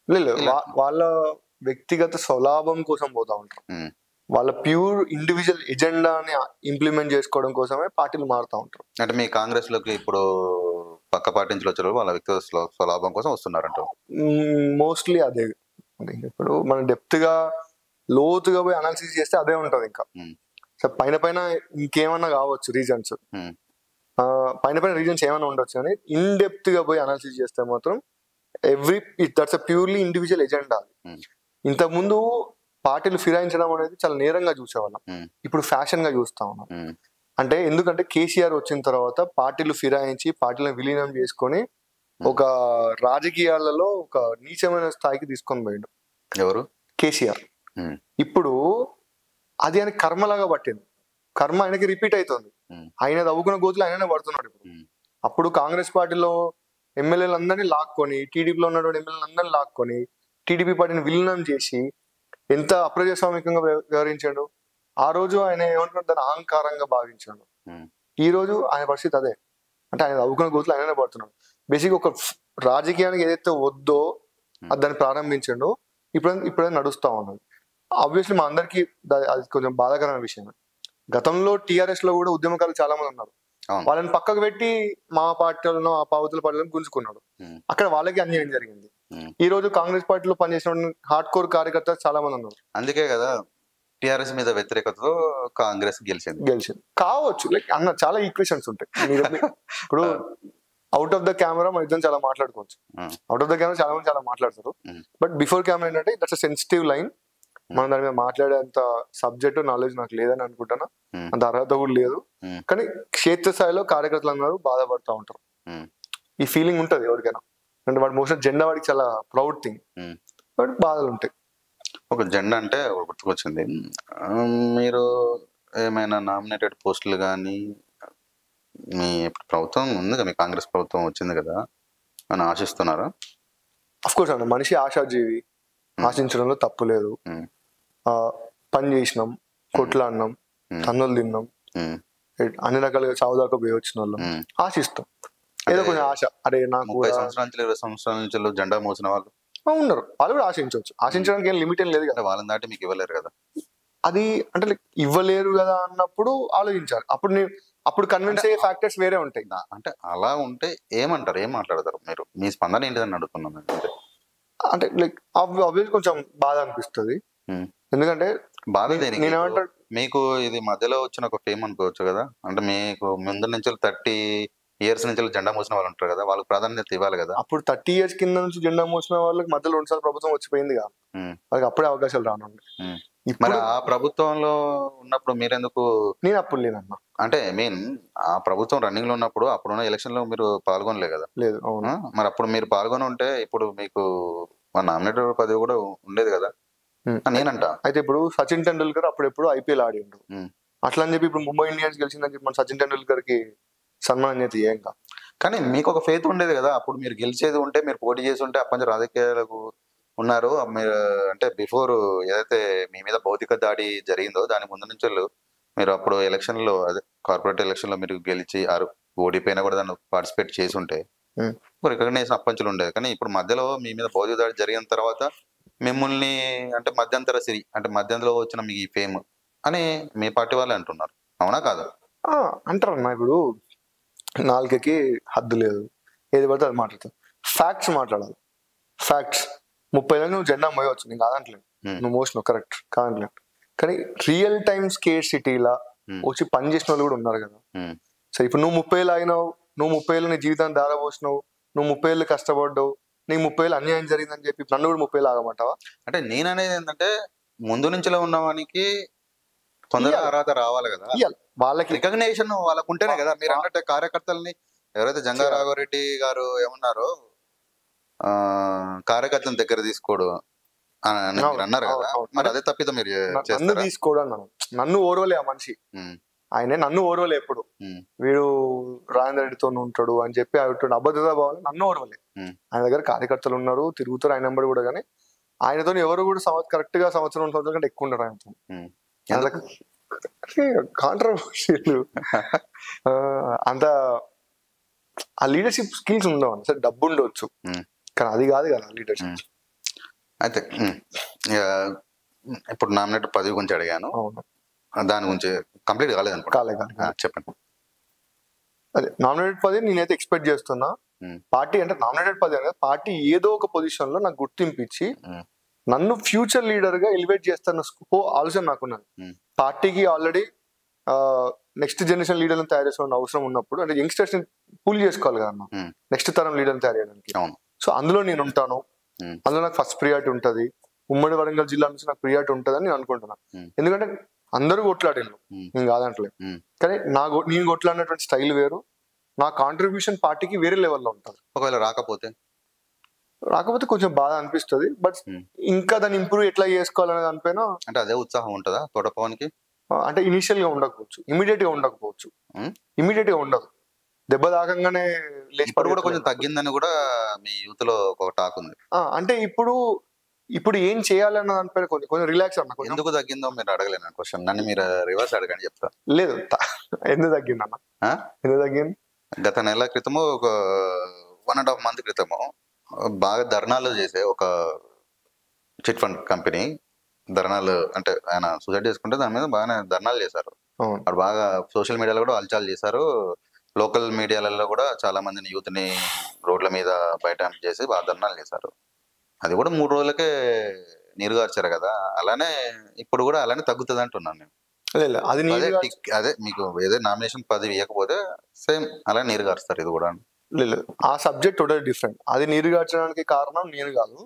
లేదు, వాళ్ళ వ్యక్తిగత స్వలాభం కోసం పోతా ఉంటారు. వాళ్ళ ప్యూర్ ఇండివిజువల్ ఎజెండాని ఇంప్లిమెంట్ చేసుకోవడం కోసమే పార్టీలు మారుతూ ఉంటారు. అంటే మీ కాంగ్రెస్ లోకి ఇప్పుడు పక్క పార్టీ నుంచి వచ్చారు, వాళ్ళ వ్యక్తిగత స్వలాభం కోసం వస్తున్నారంట. మోస్ట్లీ అదే. ఇప్పుడు మనం డెప్త్ గా లోతుగా పోయి అనాలిసిస్ చేస్తే అదే ఉంటది. ఇంకా సో పైన ఇంకేమన్నా కావచ్చు రీజన్స్, పైన రీజన్స్ ఏమైనా ఉండొచ్చు, కానీ ఇన్ డెప్త్ గా పోయి అనాలిసిస్ చేస్తే మాత్రం దట్స్ ప్యూర్లీ ఇండివిజువల్ ఎజెండా. ఇంతకుముందు పార్టీలు ఫిరాయించడం అనేది చాలా నేరంగా చూసేవాళ్ళం, ఇప్పుడు ఫ్యాషన్ గా చూస్తా ఉన్నాం. అంటే ఎందుకంటే కేసీఆర్ వచ్చిన తర్వాత పార్టీలు ఫిరాయించి పార్టీలను విలీనం చేసుకొని ఒక రాజకీయాలలో ఒక నీచమైన స్థాయికి తీసుకొని పోయిండు. ఎవరు? కేసీఆర్. ఇప్పుడు అది ఆయన కర్మలాగా పట్టింది. కర్మ ఆయనకి రిపీట్ అవుతుంది. ఆయన తవ్వుకున్న గోతులు ఆయననే పడుతున్నాడు ఇప్పుడు. అప్పుడు కాంగ్రెస్ పార్టీలో ఎమ్మెల్యేలందరినీ లాక్కొని, టీడీపీలో ఉన్నటువంటి ఎమ్మెల్యేలందరినీ లాక్కొని టీడీపీ పార్టీని విలీనం చేసి ఎంత అప్రజాస్వామికంగా వ్యవహరించాడు. ఆ రోజు ఆయన ఏమంటున్నాడు, దాన్ని అహంకారంగా భావించాడు. ఈ రోజు ఆయన పరిస్థితి అదే. అంటే ఆయన తవ్వుకున్న గోతులు ఆయననే పడుతున్నాడు. బేసిక్ ఒక రాజకీయానికి ఏదైతే వద్దో అది దాన్ని ప్రారంభించాడు, ఇప్పుడే నడుస్తా ఉన్నది. ఆబ్వియస్లీ మా అందరికి అది కొంచెం బాధాకరమైన విషయం. గతంలో టీఆర్ఎస్ లో కూడా ఉద్యమకారులు చాలా మంది ఉన్నారు. వాళ్ళని పక్కకు పెట్టి మా పార్టీలను, ఆ పావుతుల పార్టీలను గుంజుకున్నాడు. అక్కడ వాళ్ళకి అన్యాయం జరిగింది. ఈ రోజు కాంగ్రెస్ పార్టీలో పనిచేసిన హార్డ్ కోర్ కార్యకర్తలు చాలా మంది ఉన్నారు. అందుకే కదా టిఆర్ఎస్ మీద వ్యతిరేకతతో కాంగ్రెస్ గెలిచింది కావచ్చు. లైక్ అన్న చాలా ఈక్వేషన్స్ ఉంటాయి. ఇప్పుడు అవుట్ ఆఫ్ ద కెమెరా మన ఇద్దరం చాలా మాట్లాడుకోవచ్చు. అవుట్ ఆఫ్ ద కెమెరా చాలా మంది చాలా మాట్లాడతారు. బట్ బిఫోర్ కెమెరా ఏంటంటే దట్స్ అ సెన్సిటివ్ లైన్. మనం దాని మీద మాట్లాడేంత సబ్జెక్ట్ నాలెడ్జ్ నాకు లేదని అనుకుంటున్నా, అంత అర్హత కూడా లేదు. కానీ క్షేత్రస్థాయిలో కార్యకర్తలు అందరూ బాధపడుతూ ఉంటారు. ఈ ఫీలింగ్ ఉంటది ఎవరికైనా. అంటే వాడు మోస్ట్ జెండా వాడికి చాలా ప్రౌడ్ థింగ్, బట్ బాధలు ఉంటాయి. ఒక జెండా అంటే గుర్తుకొచ్చింది, మీరు ఏమైనా నామినేటెడ్ పోస్టులు కానీ మీ ప్రభుత్వం ఉంది కదా, మీ కాంగ్రెస్ ప్రభుత్వం వచ్చింది కదా అని ఆశిస్తున్నారా? అఫ్ కోర్స్ అన్న, మనిషి ఆశాజీవి, ఆశించడంలో తప్పు లేదు. పని చేసినాం, కొట్లాడినాం, తన్నులు తిన్నాం, అన్ని రకాలుగా చావు దాకా పోయి వచ్చిన వాళ్ళం, ఆశిస్తాం ఏదో కొంచెం ఆశ. అరే నాకు 30 సంవత్సరాల నుంచి 20 సంవత్సరాల నుంచి జెండా మోసిన వాళ్ళు ఉన్నారు, వాళ్ళు కూడా ఆశించవచ్చు. ఆశించడానికి ఏం లిమిట్ ఏం లేదు కదా. వాళ్ళని దాటి మీకు ఇవ్వలేరు కదా. అది అంటే ఇవ్వలేరు కదా అన్నప్పుడు ఆలోచించాలి. అప్పుడు కన్విన్స్ అయ్యే ఫ్యాక్టర్స్ వేరే ఉంటాయి. అంటే అలా ఉంటే ఏమంటారు, ఏం మాట్లాడతారు మీరు? మీ స్పందన ఏంటిదని అడుగుతున్నాను. అంటే లైక్ ఆబ్వియస్ కొంచెం బాధ అనిపిస్తుంది. ఎందుకంటే బాధ నేనేమంటాడు, మీకు ఇది మధ్యలో వచ్చిన ఒక ఫేమ్ అనుకోవచ్చు కదా, అంటే మీకు ముందు నుంచి 30 ఇయర్స్ నుంచి జెండా మోసిన వాళ్ళు ఉంటారు కదా, వాళ్ళకి ప్రాధాన్యత ఇవ్వాలి కదా. అప్పుడు 30 years కింద నుంచి జెండా మోసిన వాళ్ళకి మధ్యలో 2 సార్లు ప్రభుత్వం వచ్చిపోయింది కదా, వాళ్ళకి అప్పుడే అవకాశాలు రానుంది. మరి ఆ ప్రభుత్వంలో ఉన్నప్పుడు మీరెందుకు? నేను అప్పుడు లేనన్నా, అంటే మీన్ ఆ ప్రభుత్వం రన్నింగ్ లో ఉన్నప్పుడు అప్పుడున్న ఎలక్షన్ లో మీరు పాల్గొనలే కదా? లేదు. అవును. మరి అప్పుడు మీరు పాల్గొని ఉంటే ఇప్పుడు మీకు నామినేటెడ్ పదవి కూడా ఉండేది కదా నేనంట. అయితే ఇప్పుడు సచిన్ టెండూల్కర్ అప్పుడెప్పుడు IPL ఆడిండు, అట్లా అని చెప్పి ఇప్పుడు ముంబై ఇండియన్స్ గెలిచిందని చెప్పి మన సచిన్ టెండూల్కర్ కి సన్మానం అయితే ఏం కా. కానీ మీకు ఒక ఫెయిత్ ఉండేది కదా అప్పుడు, మీరు గెలిచేది ఉంటే, మీరు పోటీ చేసి ఉంటే, అప్పటి రాజకీయాలకు ఉన్నారు మీరు అంటే బిఫోర్ ఏదైతే మీ మీద భౌతిక దాడి జరిగిందో దాని ముందు నుంచి మీరు అప్పుడు ఎలక్షన్ లో, అదే కార్పొరేట్ ఎలక్షన్ లో మీరు గెలిచి ఓడిపోయినా కూడా దాన్ని పార్టిసిపేట్ చేసి ఉంటే రికగ్నైజేషన్ అప్పంచులు ఉండేది. కానీ ఇప్పుడు మధ్యలో మీ మీద భౌతిక దాడి జరిగిన తర్వాత మిమ్మల్ని అంటే మధ్యంతర సిరి, అంటే మధ్యంతరంలో వచ్చిన మీ ఫేమ్ అని మీ పార్టీ వాళ్ళే అంటున్నారు, అవునా కాదు? అంటారు అన్న. ఇప్పుడు నాలుకకి హద్దు లేదు, ఏది పడితే అది మాట్లాడతావు. ఫ్యాక్ట్స్ మాట్లాడాలి, ఫ్యాక్ట్స్. 30 ఏళ్ళకి నువ్వు జెండా మోయవచ్చు, నేను కాదంటలేదు, నువ్వు మోసినావు కరెక్ట్, కాదంటలేదు. కానీ రియల్ టైమ్ స్కేర్ సిటీలా వచ్చి పని చేసిన వాళ్ళు కూడా ఉన్నారు కదా. సరే ఇప్పుడు నువ్వు 30 ఏళ్ళు ఆగినావు, నువ్వు 30 ఏళ్ళు నీ జీవితాన్ని దారపోసినావు, నువ్వు 30 ఏళ్ళు కష్టపడ్డావు, నీకు 30 ఏళ్ళు అన్యాయం జరిగిందని చెప్పి నన్ను కూడా 30 ఏళ్ళు ఆగమంటావా? అంటే నేను అనేది ఏంటంటే ముందు నుంచిలో ఉన్నవానికి తొందరగా అర్హత రావాలి కదా, వాళ్ళకి రికగ్నేషన్ వాళ్ళకు ఉంటేనే కదా. మీరు అన్నట్టు కార్యకర్తల్ని ఎవరైతే జంగారాఘవరెడ్డి గారు ఏమన్నారో కార్యకర్తల దగ్గర తీసుకోడు అని అన్నారు కదా, మరి అదే తప్పితే మీరు నన్ను తీసుకోడు అన్నాను. నన్ను ఓర్వలే ఆ మనిషి, ఆయనే నన్ను ఓర్వలే. ఎప్పుడు వీడు రాజేంద్ర రెడ్డితో ఉంటాడు అని చెప్పి అబద్ధత భావాలు నన్ను ఓర్వలే. ఆయన దగ్గర కార్యకర్తలు ఉన్నారు, తిరుగుతారు ఆయన నెంబర్ కూడా. కానీ ఆయనతో ఎవరు కూడా కరెక్ట్ గా సంవత్సరం కంటే ఎక్కువ ఉన్నారు ఆయనతో. కాంట్రవర్షియల్ అంత ఆ లీడర్షిప్ స్కిల్స్ ఉండవు. సరే డబ్బు ఉండవచ్చు, కానీ అది కాదు కదా లీడర్షిప్. అయితే ఇప్పుడు నామినేట్ పదవి గురించి అడిగాను, దాని గురించి కంప్లీట్ కాలేదు అనుకుంటా, చెప్పండి. అదే నామినేటెడ్ పదవి నేనైతే ఎక్స్పెక్ట్ చేస్తున్నా. పార్టీ అంటే నామినేటెడ్ పదవి అనేది పార్టీ ఏదో ఒక పొజిషన్ లో నాకు గుర్తింపు ఇచ్చి నన్ను ఫ్యూచర్ లీడర్ గా ఎలివేట్ చేస్తున్న ఆలోచన నాకున్నది. పార్టీకి ఆల్రెడీ నెక్స్ట్ జనరేషన్ లీడర్లను తయారు చేసుకోవాలని అవసరం ఉన్నప్పుడు, అంటే యంగ్స్టర్స్ ని పూల్ చేసుకోవాలి కదా నెక్స్ట్ తరం లీడర్ని తయారు చేయడానికి. సో అందులో నేను ఉంటాను, అందులో నాకు ఫస్ట్ ప్రియారిటీ ఉంటుంది. ఉమ్మడి వరంగల్ జిల్లా నుంచి నాకు ప్రియారిటీ ఉంటుంది అని నేను అనుకుంటున్నాను. ఎందుకంటే అందరూ కొట్లాడిల్లు, నేను కాదంటలేదు. కానీ నేను కొట్లాడినటువంటి స్టైల్ వేరు, నా కాంట్రిబ్యూషన్ పార్టీకి వేరే లెవెల్లో ఉంటుంది. ఒకవేళ రాకపోతే కొంచెం బాధ అనిపిస్తుంది, బట్ ఇంకా దాన్ని ఇంప్రూవ్ ఎట్లా చేసుకోవాలనే దానిపైన అంటే అదే ఉత్సాహం ఉంటుందా తోటపవన్కి? అంటే ఇనిషియల్ గా ఉండకపోవచ్చు, ఇమీడియట్ గా ఉండదు. దెబ్బ దాకంగానే ఇప్పుడు కూడా కొంచెం తగ్గిందని కూడా మీ యూత్ లో ఒక టాక్ ఉంది. అంటే ఇప్పుడు ఏం చేయాలన్న దానిపైన కొంచెం రిలాక్స్ అన్న. ఎందుకు తగ్గిందో మీరు అడగలేను క్వశ్చన్, నన్ను మీరు రివర్స్ అడగండి చెప్తా. లేదు, ఎందుకు తగ్గింది అన్న? ఎందుకు తగ్గింది? గత నెల క్రితము, ఒక 1.5 month క్రితము బాగా ధర్నాలు చేసే ఒక చిట్ ఫండ్ కంపెనీ ధర్నాలు, అంటే ఆయన సూసైడ్ చేసుకుంటే దాని మీద బాగానే ధర్నాలు చేశారు. అక్కడ బాగా సోషల్ మీడియాలో కూడా హల్చల్ చేశారు, లోకల్ మీడియాలలో కూడా చాలా మందిని యూత్ ని రోడ్ల మీద బయట చేసి బాగా ధర్నాలు చేశారు. అది కూడా 3 రోజులకే నీరుగార్చారు కదా, అలానే ఇప్పుడు కూడా అలానే తగ్గుతుంది అంటున్నాను నేను. అదే మీకు ఏదో నామినేషన్ పదవి ఇవ్వకపోతే సేమ్ అలా నీరుగారుస్తారు ఇది కూడా. లేదు, ఆ సబ్జెక్ట్ టోటల్ డిఫరెంట్. అది నీరుగార్చడానికి కారణం నేను కాదు,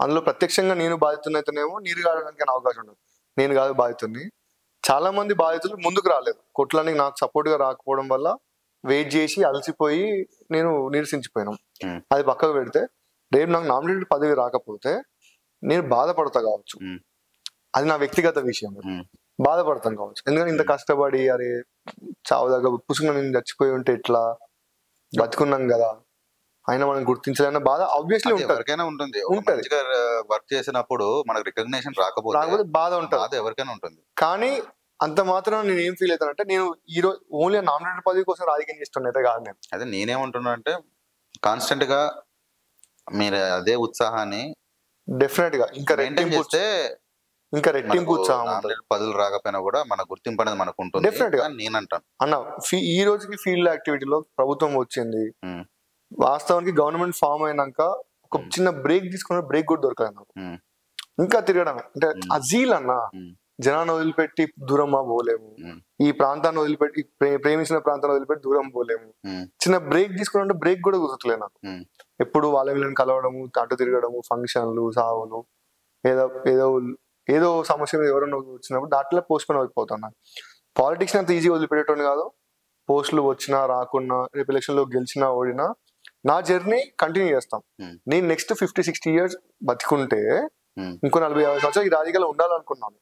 అందులో ప్రత్యక్షంగా నేను బాధితున్నైతేనేమో నీరుగారడానికి అవకాశం ఉండదు. నేను కాదు బాధితుని. చాలా మంది బాధితులు ముందుకు రాలేదు, కొట్లానికి నాకు సపోర్ట్ గా రాకపోవడం వల్ల వెయిట్ చేసి అలసిపోయి నేను నిరసించిపోయినాం. అది పక్కకు పెడితే రేపు నాకు నామినేటెడ్ పదవి రాకపోతే నేను బాధపడతా కావచ్చు, అది నా వ్యక్తిగత విషయం, బాధపడతాను కావచ్చు. ఎందుకంటే ఇంత కష్టపడి అరే చావు దగ్గర పుసుకుని నేను చచ్చిపోయి ఉంటే ఎట్లా, బతుకున్నాం కదా అయినా మనం గుర్తించాలన్న బాధ ఆబ్వియస్లీ ఎవరికైనా ఉంటుంది. వర్క్ చేసినప్పుడు మనకు రికగ్నిషన్ రాకపోతే బాధ ఉంటుంది, ఎవరికైనా ఉంటుంది. కానీ అంత మాత్రం నేను ఏం ఫీల్ అవుతానంటే నేను ఈ రోజు ఓన్లీ నామినేటెడ్ పదవి కోసం రాజకీయం చేస్తున్నా అయితే కాదు నేను. అదే నేనేమంటున్నా అంటే కాన్స్టెంట్ గా మీరు అదే ఉత్సాహాన్ని డెఫినెట్ గా ఇంకా రెట్టింపు ఉత్సాహం. పదులు రాకపోయినా కూడా మన గుర్తింపు అనేది మనకు ఉంటుంది డెఫినెట్ గా. నేను అంటాను అన్న ఈ రోజుకి ఫీల్డ్ యాక్టివిటీలో ప్రభుత్వం వచ్చింది, వాస్తవానికి గవర్నమెంట్ ఫామ్ అయినాక ఒక చిన్న బ్రేక్ తీసుకున్న బ్రేక్ కూడా దొరకదు నాకు. ఇంకా తిరగడం అంటే అజీల్ అన్న జనాన్ని వదిలిపెట్టి దూరం పోలేము, ఈ ప్రాంతాన్ని వదిలిపెట్టి ప్రేమించిన ప్రాంతాన్ని వదిలిపెట్టి దూరం పోలేము. చిన్న బ్రేక్ తీసుకున్నట్టు బ్రేక్ కూడా కుదరట్లేదు నాకు. ఎప్పుడు వాళ్ళ వీళ్ళని కలవడము, అటు తిరగడము, ఫంక్షన్లు, సావులు, ఏదో ఏదో ఏదో సమస్య మీద ఎవరైనా వచ్చినప్పుడు దాంట్లో పోస్ట్ పోన్ అయిపోతాను. పాలిటిక్స్ అంత ఈజీ వదిలిపెట్టేటోని కాదు. పోస్టులు వచ్చినా రాకున్నా, రేపు ఎలక్షన్ లో గెలిచినా ఓడినా నా జర్నీ కంటిన్యూ చేస్తాం. నేను నెక్స్ట్ 50-60 years బతికుంటే ఇంకో 40-50 సంవత్సరాలు ఈ రాజకీయాల్లో ఉండాలనుకున్నాను.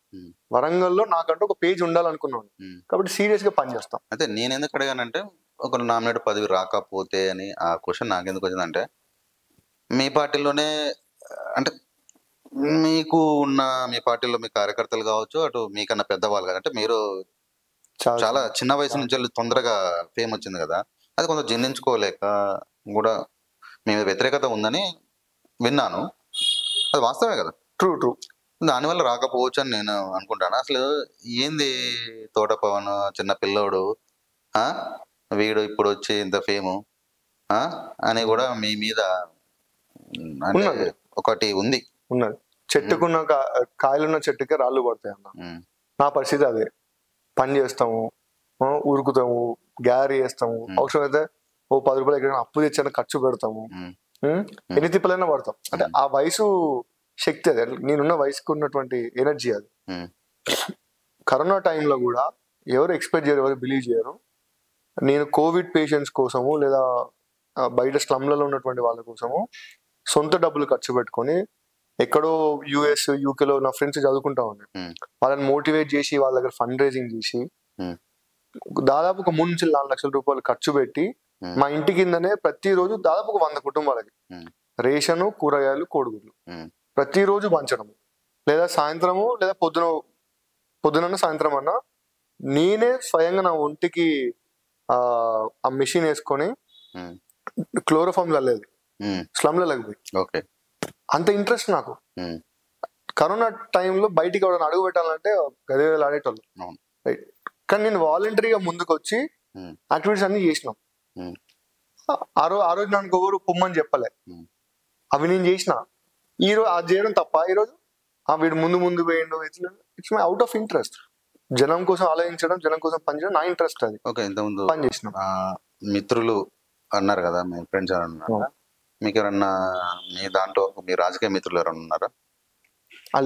వరంగల్లో నాకంటూ ఒక పేజ్ ఉండాలనుకున్నాను. కాబట్టి సీరియస్ గా పనిచేస్తాం. అయితే నేను ఎందుకు అడిగానంటే, ఒక నామినేట్ పదవి రాకపోతే అని ఆ క్వశ్చన్ నాకెందుకు వచ్చిందంటే, మీ పార్టీలోనే అంటే మీకు ఉన్న మీ పార్టీలో మీ కార్యకర్తలు కావచ్చు, అటు మీకన్నా పెద్దవాళ్ళు కదా, అంటే మీరు చాలా చిన్న వయసు నుంచి తొందరగా ఫేమ్ వచ్చింది కదా, అది కొంచెం జీర్ణించుకోలేక కూడా మీ మీద వ్యతిరేకత ఉందని విన్నాను. అది వాస్తవమే కదా? ట్రూ. దానివల్ల రాకపోవచ్చు అని నేను అనుకుంటాను. అసలు ఏంది తోట పవన్ చిన్న పిల్లోడు, వీడు ఇప్పుడు వచ్చి ఇంత ఫేము అని కూడా మీ మీద అంటే ఒకటి ఉంది. ఉన్నది. చెట్టుకున్న కాయలున్న చెట్టుకే రాళ్ళు పడతాయి అన్న. నా పరిస్థితి అదే. పని చేస్తాము, ఉరుకుతాము, గ్యారీ చేస్తాము, అవసరమైతే ఓ 10 రూపాయలు ఎక్కడ అప్పు తెచ్చిన ఖర్చు పెడతాము, ఎన్ని తిప్పలైనా పడతాం. అంటే ఆ వయసు శక్తి అది, నేనున్న వయసుకు ఉన్నటువంటి ఎనర్జీ అది. కరోనా టైంలో కూడా ఎవరు ఎక్స్పెక్ట్ చేయరు, ఎవరు బిలీవ్ చేయరు. నేను కోవిడ్ పేషెంట్స్ కోసము లేదా బయట స్లమ్లలో ఉన్నటువంటి వాళ్ళ కోసము సొంత డబ్బులు ఖర్చు పెట్టుకొని ఎక్కడో US, UK లో నా ఫ్రెండ్స్ చదువుకుంటా ఉన్నాయి. వాళ్ళని మోటివేట్ చేసి వాళ్ళ దగ్గర ఫండ్ రైజింగ్ చేసి దాదాపు ఒక 3-4 లక్షల రూపాయలు ఖర్చు పెట్టి మా ఇంటి కిందనే ప్రతిరోజు దాదాపు ఒక 100 కుటుంబాలకి రేషను, కూరగాయలు, కోడిగుడ్లు ప్రతిరోజు పంచడం. లేదా సాయంత్రము లేదా పొద్దున సాయంత్రం అన్నా నేనే స్వయంగా నా ఒంటికి ఆ మెషిన్ వేసుకొని క్లోరోఫామ్ చల్లేది స్లమ్లో లేకపోయి. అంత ఇంట్రెస్ట్ నాకు. కరోనా టైంలో బయటికి ఎవరైనా అడుగు పెట్టాలంటే గదే ఆడేటోళ్ళు, రైట్. కానీ నేను వాలంటరీగా ముందుకు వచ్చి యాక్టివిటీస్ అన్ని చేసినాం. ఆ రోజు నాకు ఎవరు పొమ్మని చెప్పలే, అవి నేను చేసిన. ఈరోజు అది చేయడం తప్ప ఈరోజు వీడు ముందు పోయిండు, it's my out of interest. జనం కోసం ఆలోచించడం, జనం కోసం పనిచేయడం నా ఇంట్రెస్ట్ అది. ఇంతకుముందు పని చేసినాం. మిత్రులు అన్నారు కదా, మీ ఫ్రెండ్స్ అన్నారు, మీకు ఎవరన్నా మీ దాంట్లో మీ రాజకీయ మిత్రులు ఎవరన్నా ఉన్నారా?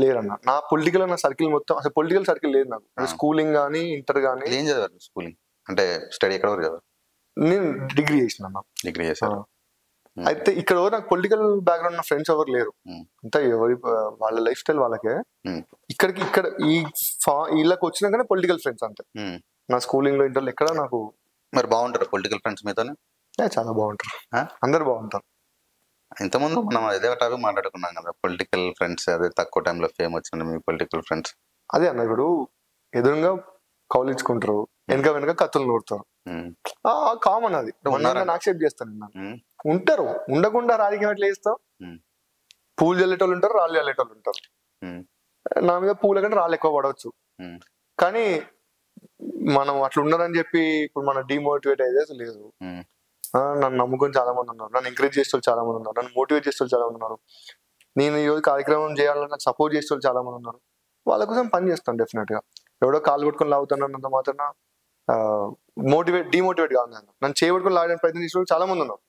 లేరన్న. నా పొలిటికల్ అన్న సర్కిల్ మొత్తం అసలు పొలిటికల్ సర్కిల్ లేదు నాకు. స్కూలింగ్ కానీ ఇంటర్ కానీ. ఏం చదివారు స్కూలింగ్? అంటే స్టడీ ఎక్కడ వరకు చదివారు? నేను డిగ్రీ చేసిన. డిగ్రీ చేశాను. అయితే ఇక్కడ నాకు పొలిటికల్ బ్యాక్గ్రౌండ్ ఉన్న ఫ్రెండ్స్ ఎవరు లేరు. అంతా ఎవరి వాళ్ళ లైఫ్ స్టైల్ వాళ్ళకే. ఇక్కడ వీళ్ళకి వచ్చినాకనే పొలిటికల్ ఫ్రెండ్స్ అంతే. నా స్కూలింగ్ లో ఇంటర్ ఎక్కడ నాకు. మరి బాగుంటారు పొలిటికల్ ఫ్రెండ్స్ మీతో? చాలా బాగుంటారు, అందరు బాగుంటారు. ఇంతకుముందు మనం అదే టాపిక్ మాట్లాడుకున్నాం కదా, పొలిటికల్ ఫ్రెండ్స్, అదే తక్కువ టైంలో ఫేమ్ వచ్చిన మీ పొలిటికల్ ఫ్రెండ్స్. అదే అన్న, ఇప్పుడు ఎదురుగా కౌలించుకుంటారు, వెనక కత్తులు నూరుతారు, కామన్. అది యాక్సెప్ట్ చేస్తాను. ఉంటారు, ఉండకుండా రాజకీయం ఎట్లా చేస్తావు? పూలు చల్లేటోళ్ళు ఉంటారు, రాళ్ళు చల్లేటోళ్ళు ఉంటారు. నా మీద పూల కంటే రాళ్ళు ఎక్కువ పడవచ్చు. కానీ మనం అట్లా ఉన్నారని చెప్పి ఇప్పుడు మనం డిమోటివేట్ అయ్యేది లేదు. నన్ను నమ్ముకొని చాలా మంది ఉన్నారు, నన్ను ఎంకరేజ్ చేసే చాలా మంది ఉన్నారు, నన్ను మోటివేట్ చేసే చాలా మంది ఉన్నారు. నేను ఈరోజు కార్యక్రమం చేయాలని నాకు సపోర్ట్ చేసే చాలా మంది ఉన్నారు. వాళ్ళ కోసం పని చేస్తాను డెఫినెట్ గా. ఎవడో కాలు కొట్టుకొని లాగుతానంత మాత్రాన డిమోటివేట్ కాదు. నన్ను చేయబడుకొని లాగడానికి ప్రయత్నం చేసిన చాలా మంది ఉన్నారు.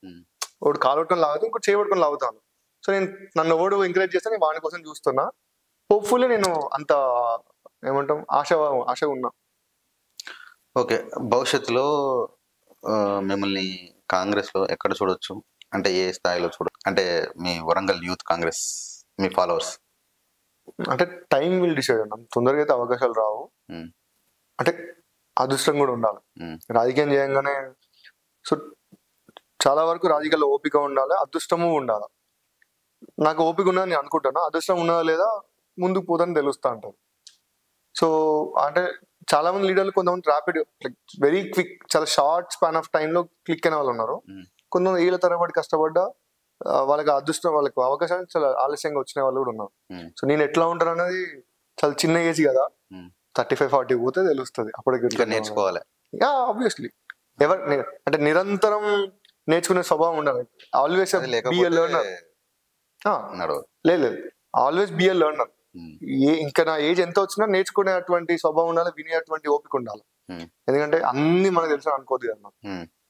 ఒకటి కాలు కొట్టుకొని లాగుతాను, ఇంకోటి చేయబడుకొని లాగుతాను. సో నన్ను ఎవడు ఎంకరేజ్ చేస్తే నేను వాడి కోసం చూస్తున్నా. హోప్ఫుల్లీ నేను అంత ఏమంటాం ఆశ ఉన్నా. ఓకే, భవిష్యత్తులో మిమ్మల్ని కాంగ్రెస్ లో ఎక్కడ చూడొచ్చు? అంటే ఏ స్థాయిలో అంటే మీ వరంగల్ యూత్ కాంగ్రెస్ మీ ఫాలోవర్స్? అంటే టైం విల్ డిసైడ్ అన్న. తొందరగా అయితే అవకాశాలు రావు. అంటే అదృష్టం కూడా ఉండాలి రాజకీయం చేయంగానే. సో చాలా వరకు రాజకీయాల్లో ఓపిక ఉండాలి, అదృష్టము ఉండాలి. నాకు ఓపిక ఉన్నదని నేను అనుకుంటున్నా. అదృష్టం ఉన్నదా లేదా ముందుకు పోదని తెలుస్తా అంటారు. సో అంటే చాలా మంది లీడర్లు కొంతమంది ర్యాపిడ్, లైక్ వెరీ క్విక్, చాలా షార్ట్ స్పాన్ ఆఫ్ టైంలో క్లిక్ అయిన వాళ్ళు ఉన్నారు. కొంతమంది ఏళ్ళ తరబడి కష్టపడ్డా వాళ్ళకి అదృష్టం, వాళ్ళకి అవకాశాలు చాలా ఆలస్యంగా వచ్చిన వాళ్ళు కూడా ఉన్నారు. సో నేను ఎట్లా ఉంటాను అనేది చాలా చిన్న ఏజ్ కదా, 35-40 పోతే తెలుస్తుంది. అప్పటికి నేర్చుకోవాలి ఆబ్వియస్లీ. అంటే నిరంతరం నేర్చుకునే స్వభావం ఉండాలి. Always be a learner. లేదు, ఆల్వేస్ బి ఎ లెర్నర్. ఇంకా నా ఏజ్ ఎంత వచ్చినా నేర్చుకునేటువంటి స్వభావం ఉండాలి, వినేటువంటి ఓపిక ఉండాలి. ఎందుకంటే అన్ని మనకు తెలుసు అనుకోదు కదా.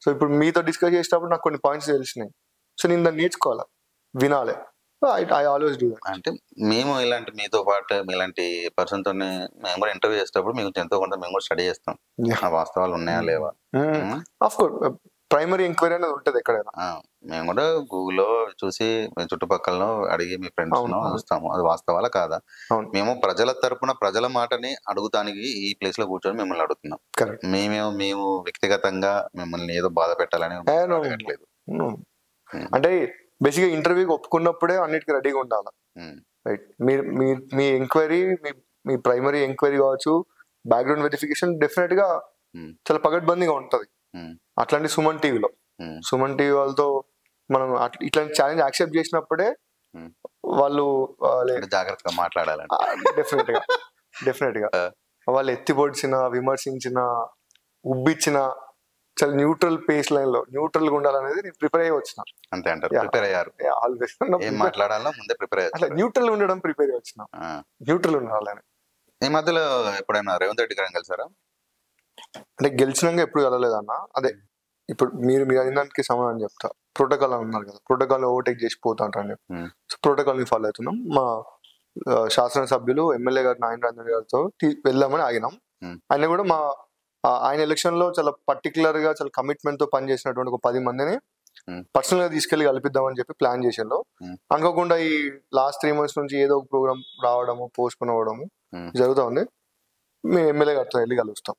సో ఇప్పుడు మీతో డిస్కస్ చేసేటప్పుడు నాకు కొన్ని పాయింట్స్ తెలిసినాయి. సో నేను దాన్ని నేర్చుకోవాలి, వినాలి. I always do that. అంటే మేము ఇలాంటి మీతో పాటు ఇలాంటి పర్సన్ తోనే మేము కూడా ఇంటర్వ్యూ చేసేటప్పుడు మీకు ఎంతో కొంత మేము కూడా స్టడీ చేస్తాం, ఆ వాస్తవాలు ఉన్నాయా లేవా. ఆఫ్ కోర్స్ ప్రైమరీ ఎంక్వైరీ అనేది ఉంటుంది ఎక్కడైనా. మేము కూడా గూగుల్లో చూసి చుట్టుపక్కల అడిగి మీ ఫ్రెండ్స్ చూస్తాము, అది వాస్తవాలా కాదా. మేము ప్రజల తరపున ప్రజల మాటని అడుగుతానికి ఈ ప్లేస్ లో కూర్చొని మిమ్మల్ని అడుగుతున్నాం. మేము వ్యక్తిగతంగా మిమ్మల్ని ఏదో బాధ పెట్టాలని అడగట్లేదు. అంటే బేసిక్ గా ఇంటర్వ్యూకి ఒప్పుకున్నప్పుడే అన్నిటికీ రెడీగా ఉండాలి. రైట్, మీ ఎంక్వైరీ, మీ ప్రైమరీ ఎంక్వైరీ కావచ్చు, బ్యాక్గ్రౌండ్ వెరిఫికేషన్ డెఫినెట్ గా చాలా పగడ్బందీగా ఉంటది. అట్లాంటి సుమన్ టీవీ వాళ్ళతో మనం ఇట్లాంటి ఛాలెంజ్ యాక్సెప్ట్ చేసినప్పుడే వాళ్ళు జాగ్రత్తగా మాట్లాడాలి. డెఫినెట్ గా వాళ్ళు ఎత్తిపొడిచిన, విమర్శించిన, ఉబ్బిచ్చిన చాలా న్యూట్రల్ పేస్ లైన్ లో న్యూట్రల్ గా ఉండాలనేది నేను ప్రిపేర్ అయ్యి వచ్చిన. అంతే అంటారు? ప్రిపేర్ అయ్యారు, ఆల్వేస్ ఏం మాట్లాడాలో ముందే ప్రిపేర్ అయ్యారు. అట్లా న్యూట్రల్ ఉండడం ప్రిపేర్ అయ్యి వచ్చిన, న్యూట్రల్ ఉండాలని. ఈ మధ్యలో ఎప్పుడైనా రేవంత్ రెడ్డి గారిని కలిసారా? అంటే గెలిచినాక ఎప్పుడు కలలేదన్న. అదే ఇప్పుడు మీరు అడిగినానికి సమాధానం చెప్తా. ప్రోటోకాల్ అన్నారు కదా, ప్రోటోకాల్ ఓవర్టేక్ చేసి పోతా అంటాను. సో ప్రోటోకాల్ ని ఫాలో అవుతున్నాం. మా శాసనసభ్యులు ఎమ్మెల్యే గారు నారాయణ రాజేంద్ర గారితో వెళ్దామని ఆగినాం. ఆయన కూడా ఆయన ఎలక్షన్ లో చాలా పర్టికులర్ గా చాలా కమిట్మెంట్ తో పనిచేసినటువంటి ఒక 10 మందిని పర్సనల్ గా తీసుకెళ్లి కల్పిద్దామని చెప్పి ప్లాన్ చేసాను. అనుకోకుండా ఈ లాస్ట్ 3 months నుంచి ఏదో ఒక ప్రోగ్రామ్ రావడము, పోస్ట్ పోన్ అవ్వడము జరుగుతూ ఉంది. మేము ఎమ్మెల్యే గారితో వెళ్ళి కలుస్తాం.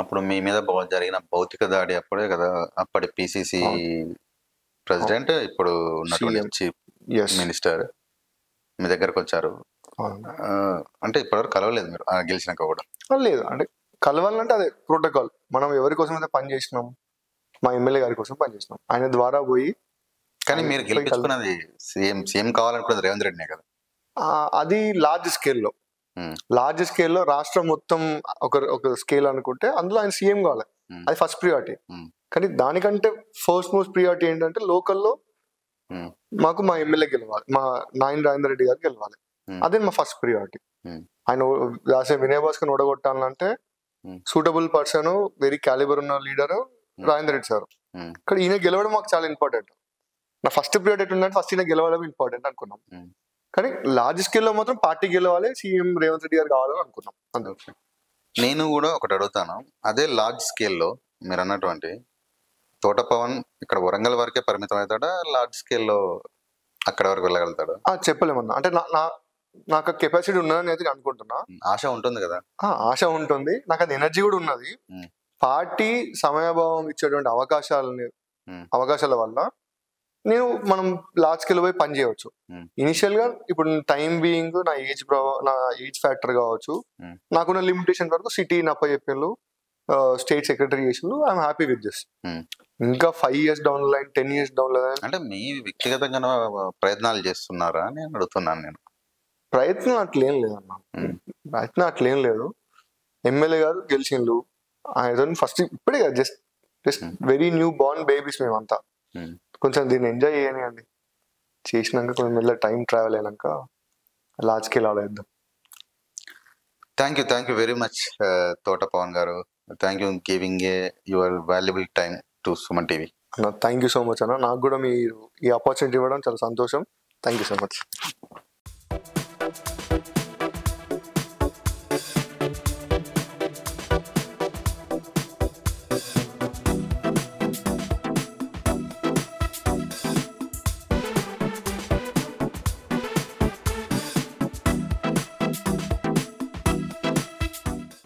అప్పుడు మీ మీద జరిగిన భౌతిక దాడి అప్పుడే కదా, అప్పటి పిసిసి ప్రెసిడెంట్, ఇప్పుడు చీఫ్ మినిస్టర్ మీ దగ్గరకు వచ్చారు. అంటే ఇప్పటివరకు కలవలేదు మీరు గెలిచినాక కూడా? లేదు, అంటే కలవాలంటే అదే ప్రోటోకాల్. మనం ఎవరి కోసం అయితే పని చేసినాం, మా ఎమ్మెల్యే గారి కోసం పనిచేసినాం, ఆయన ద్వారా పోయి. కానీ మీరు గెలిపించుకున్నది సీఎం కావాలనుకున్నది రేవంత్ రెడ్డినే కదా. అది లార్జ్ స్కేల్లో రాష్ట్రం మొత్తం ఒక స్కేల్ అనుకుంటే అందులో ఆయన సీఎం కావాలి, అది ఫస్ట్ ప్రియారిటీ. కానీ దానికంటే ఫస్ట్ మోస్ట్ ప్రియారిటీ ఏంటంటే లోకల్లో మాకు మా ఎమ్మెల్యే గెలవాలి, మా నారాయణ రాజేంద్ర రెడ్డి గారు గెలవాలి. అదే మా ఫస్ట్ ప్రియారిటీ. ఆయన రాసే వినయ్ భాస్కర్ ఓడగొట్టాలంటే సూటబుల్ పర్సన్, వెరీ క్యాలిబర్ ఉన్న లీడర్ రాజేంద్ర రెడ్డి సార్. ఇక్కడ ఈయన గెలవడం మాకు చాలా ఇంపార్టెంట్. నా ఫస్ట్ ప్రియారిటీ ఉందంటే ఫస్ట్ ఈయన గెలవడం ఇంపార్టెంట్ అనుకున్నాం. కానీ లార్జ్ స్కేల్లో మాత్రం పార్టీ గెలవాలి, సీఎం రేవంత్ రెడ్డి గారు కావాలని అనుకున్నాం. అందుకే నేను కూడా ఒకటి అడుగుతాను. అదే లార్జ్ స్కేల్లో మీరు అన్నటువంటి తోట పవన్ ఇక్కడ వరంగల్ వరకే పరిమితం అవుతాడా, లార్జ్ స్కేల్లో అక్కడ వరకు వెళ్ళగలుగుతాడా? చెప్పలేమన్నా. అంటే నాకు కెపాసిటీ ఉన్నదని అయితే అనుకుంటున్నా. ఆశ ఉంటుంది కదా? ఆశ ఉంటుంది, నాకు అది ఎనర్జీ కూడా ఉన్నది. పార్టీ సమయాభావం ఇచ్చేటువంటి అవకాశాల వల్ల మనం లార్జ్ స్కేల్ పోయి పని చేయవచ్చు. ఇనిషియల్ గా ఇప్పుడు టైం బీయింగ్, నా ఏజ్ ఫ్యాక్టర్ కావచ్చు, నాకున్న లిమిటేషన్ వరకు సిటీ అప్పచెప్పిళ్ళు, స్టేట్ సెక్రటరీ చేసిండు. I'm happy with this. ఇంకా 5 years down line, 10 years down line అంటే మీ వ్యక్తిగతంగా ప్రయత్నాలు చేస్తున్నారా అని అడుగుతున్నాను నేను. ప్రయత్నం అట్లేం లేదు. ఎమ్మెల్యే గారు గెలిచిండు, ఆయన ఫస్ట్ ఇప్పుడే కదా, just very new Born babies మేమంతా. కొంచెం దీన్ని ఎంజాయ్ చేయనియండి, చేసినాక కొంచెం మెల్ల టైం ట్రావెల్ అయినాక లార్జ్ స్కేల్ ఆలోచిద్దాం. థ్యాంక్ యూ వెరీ మచ్ తోట పవన్ గారు. Thank you giving your valuable time to Suman TV. Thank you so much అన్న. నాకు కూడా మీరు ఈ ఆపర్చునిటీ ఇవ్వడం చాలా సంతోషం. Thank you so much.